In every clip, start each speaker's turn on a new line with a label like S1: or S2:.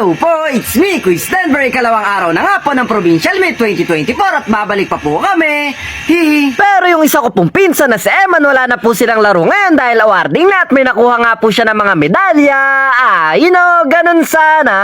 S1: Hello po, it's me, Quiz Denver. Ikalawang araw na nga po ng Provincial Meet 2024 at babalik pa po kami. Hihi. Pero yung isa ko pong pinsan na si Eman, wala na po silang laro ngayon dahil awarding na at may nakuha nga po siya ng mga medalya. Ganun sana.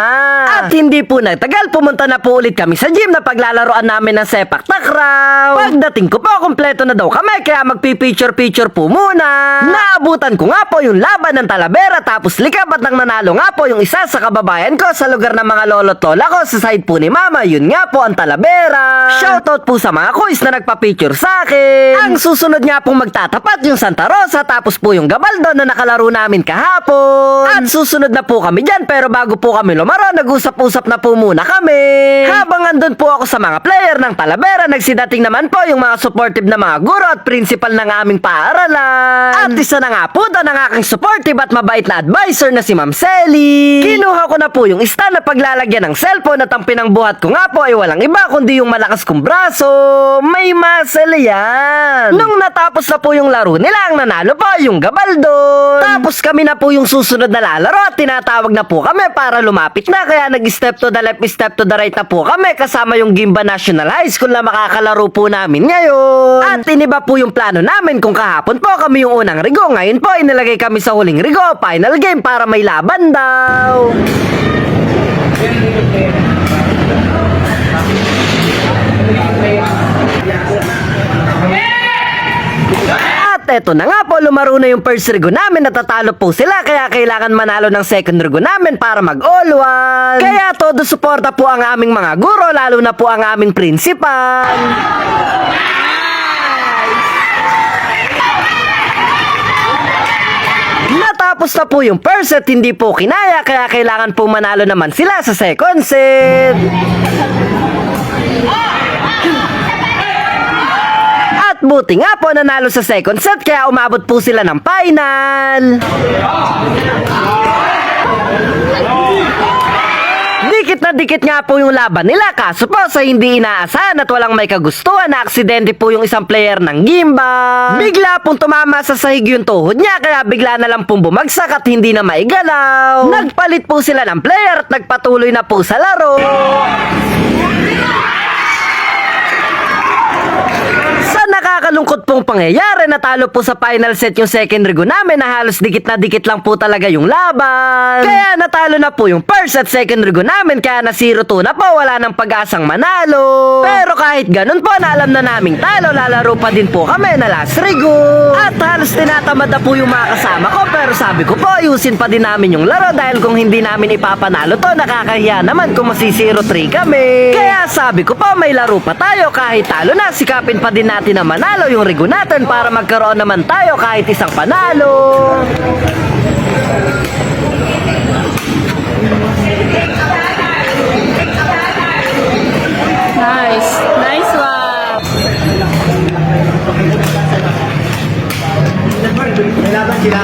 S1: At hindi po nagtagal, pumunta na po ulit kami sa gym na paglalaroan namin ng sepak takraw. Pagdating ko po, kompleto na daw kami kaya magpipicture-picture po muna. Naabutan ko nga po yung laban ng Talavera tapos likab at nang nanalo nga po yung isa sa kababayan ko sa lugar ng mga lolo't lola ko sa side po ni mama. Yun nga po ang Talavera. Shoutout po sa mga quiz na nagpa-picture sa akin. Ang susunod nga pong magtatapat yung Santa Rosa tapos po yung Gabaldo na nakalaro namin kahapon. At susunod na po kami dyan pero bago po kami lumaro nag-usap-usap na po muna kami. Habang andun po ako sa mga player ng Talavera, nagsidating naman po yung mga supportive na mga guro at principal ng aming paaralan. At isa na nga po doon ang aking supportive at mabait na advisor na si Ma'am Selly. Kinuha ko na po yung stand na paglalagyan ng cellphone at ang pinangbuhat ko nga po ay walang iba kundi yung malakas kong braso. May muscle yan. Nung natapos na po yung laro nila, ang nanalo po yung Gabaldon. Tapos kami na po yung susunod na lalaro at tinatawag na po kami para lumapit na kaya nag-step to the left, step to the right na po kami kasama yung Gimba National High School na makakalaro po namin ngayon. At iniba po yung plano namin kung kahapon po kami yung unang rigo. Ngayon po inilagay kami sa huling rigo, final game para may laban daw. At eto na nga po, lumaro na yung first rigo namin, natatalo po sila kaya kailangan manalo ng second rigo namin para mag all one. Kaya todo suporta po ang aming mga guro, lalo na po ang aming principal. Natapos na po yung first set, hindi po kinaya kaya kailangan po manalo naman sila sa second set. At buti nga po nanalo sa second set kaya umabot po sila ng final. Dikit na dikit nga po yung laban nila kaso po sa hindi inaasahan at walang may kagustuhan na aksidente po yung isang player ng Gimba. Bigla pong tumama sa sahig yung tuhod niya kaya bigla na lang pong bumagsak at hindi na maigalaw. Nagpalit po sila ng player at nagpatuloy na po sa laro. Nakakalungkot pong pangyayari, natalo po sa final set yung second rigo namin na halos dikit na dikit lang po talaga yung laban. Kaya natalo na po yung first at second rigo namin kaya na 0-2 na po, wala nang pag-asang manalo. Pero kahit ganun po na alam na naming talo, lalaro pa din po kami na last rigo. At halos tinatamad na po yung mga kasama ko pero sabi ko po ayusin pa din namin yung laro dahil kung hindi namin ipapanalo to nakakahiya naman kung masi-0-3 kami. Kaya sabi ko po may laro pa tayo kahit talo na, sikapin pa din natin na manalo yung rigo natin para magkaroon naman tayo kahit isang panalo.
S2: Nice. Nice one.
S3: Laban sila.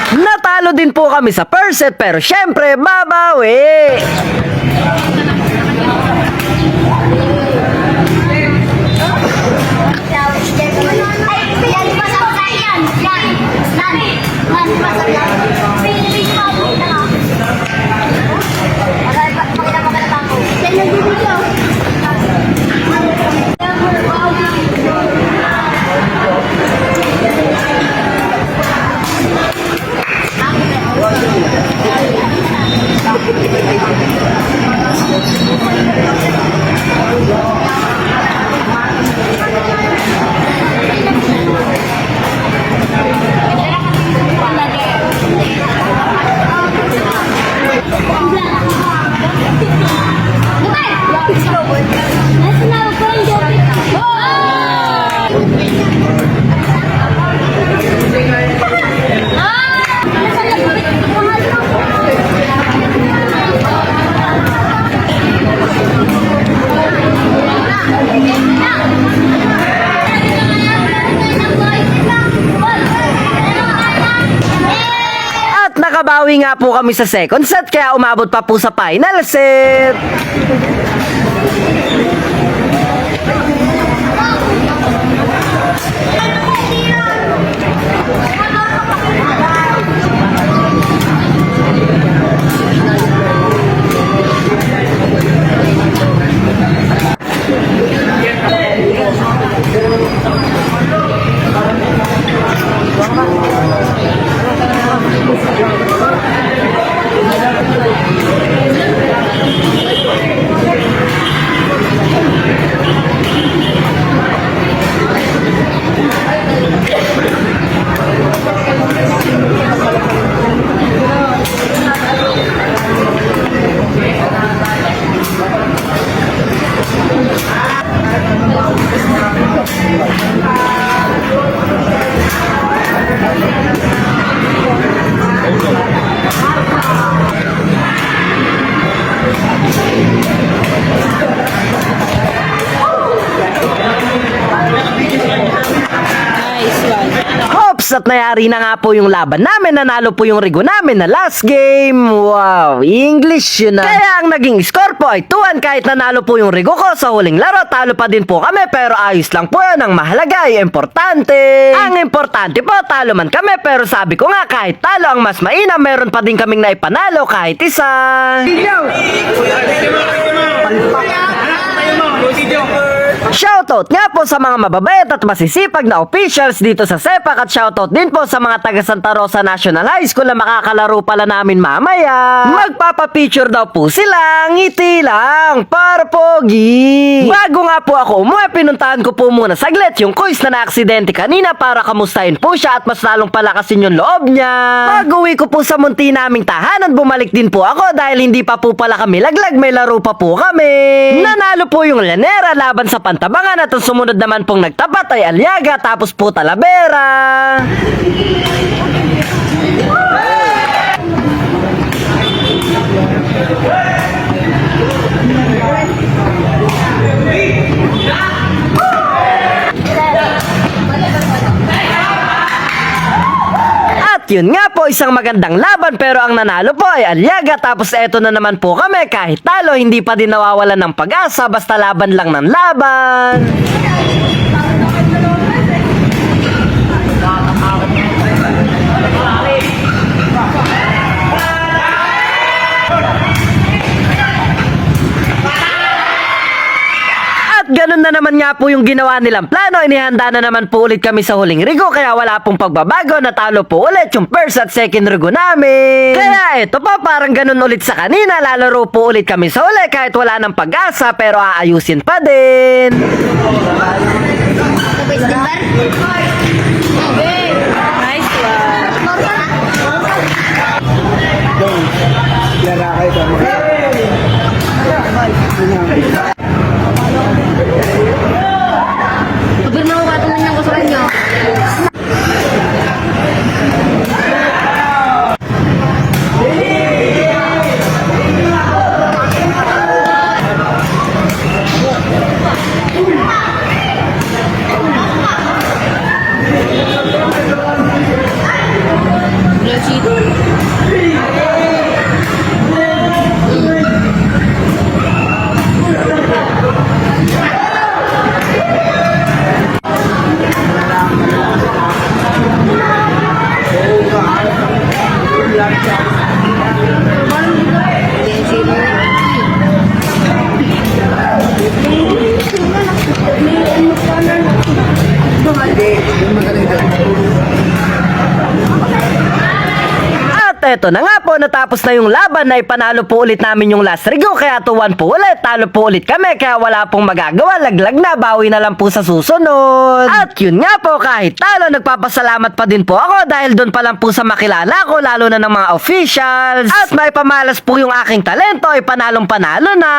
S1: Natalo din po kami sa first set pero syempre babawi. Nakabawi nga po kami sa second set kaya umabot pa po sa final set.
S2: Nice one.
S1: Hops, at nayari na nga po yung laban namin. Nanalo po yung Rigo namin na last game. Wow, English yun na. Kaya ang naging score po ay 2-1 kahit nanalo po yung Rigo ko sa huling laro. Talo pa din po kami pero ayos lang po yun. Ang mahalaga ay importante. Ang importante po, talo man kami pero sabi ko nga kahit talo ang mas mainam, meron pa din kaming naipanalo kahit isa. Shoutout nga po sa mga mababait at masisipag na officials dito sa Sepak at shoutout din po sa mga taga Santa Rosa National High School na makakalaro pala namin mamaya. Magpapapicture daw po sila, ngiti lang, para pogi. Bago nga po ako umuwi, pinuntahan ko po muna saglit yung quiz na na-aksidente kanina para kamustahin po siya at mas lalong palakasin yung loob niya. Pag-uwi ko po sa munti naming tahanan, bumalik din po ako dahil hindi pa po pala kami laglag, may laro pa po kami. Nanalo po yung Llanera laban sa Pantabangan at ang sumunod naman pong nagtapat ay Aliaga tapos po Talavera. At yun nga po, isang magandang laban pero ang nanalo po ay Aliaga tapos eto na naman po kami kahit talo hindi pa din nawawalan ng pag-asa basta laban lang ng laban. Ganun na naman nga po yung ginawa nilang plano. Inihanda na naman po ulit kami sa huling Rigo kaya wala pong pagbabago. Natalo po ulit yung first at second Rigo namin. Kaya ito pa, parang ganun ulit sa kanina. Lalaro po ulit kami sa uli kahit wala ng pag-asa pero aayusin pa din.
S2: Nice one.
S3: Pagod na ako ng kusuran nyo.
S1: At eto na nga po, natapos na yung laban na ipanalo po ulit namin yung last Rigo kaya 2-1 po ulit, talo po ulit kami kaya wala pong magagawa, laglag na, bawi na lang po sa susunod. At yun nga po, kahit talo, nagpapasalamat pa din po ako dahil doon pa lang po sa makilala ko, lalo na ng mga officials. At may pamalas po yung aking talento, ay panalong panalo na.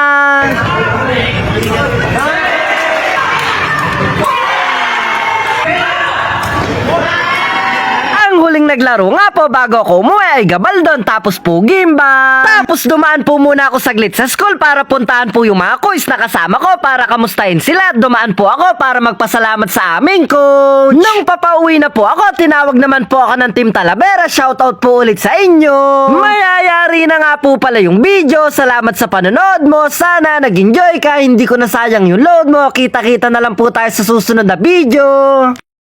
S1: Ang Ang huling naglaro nga po bago ako umuwi ay Gabaldon tapos po Gimba. Tapos dumaan po muna ako saglit sa school para puntahan po yung mga quiz na kasama ko para kamustahin sila at dumaan po ako para magpasalamat sa aming coach. Nung papauwi na po ako, tinawag naman po ako ng Team Talavera. Shoutout po ulit sa inyo. Mayayari na nga po pala yung video. Salamat sa panonood mo. Sana nag-enjoy ka. Hindi ko nasayang yung load mo. Kita-kita na lang po tayo sa susunod na video.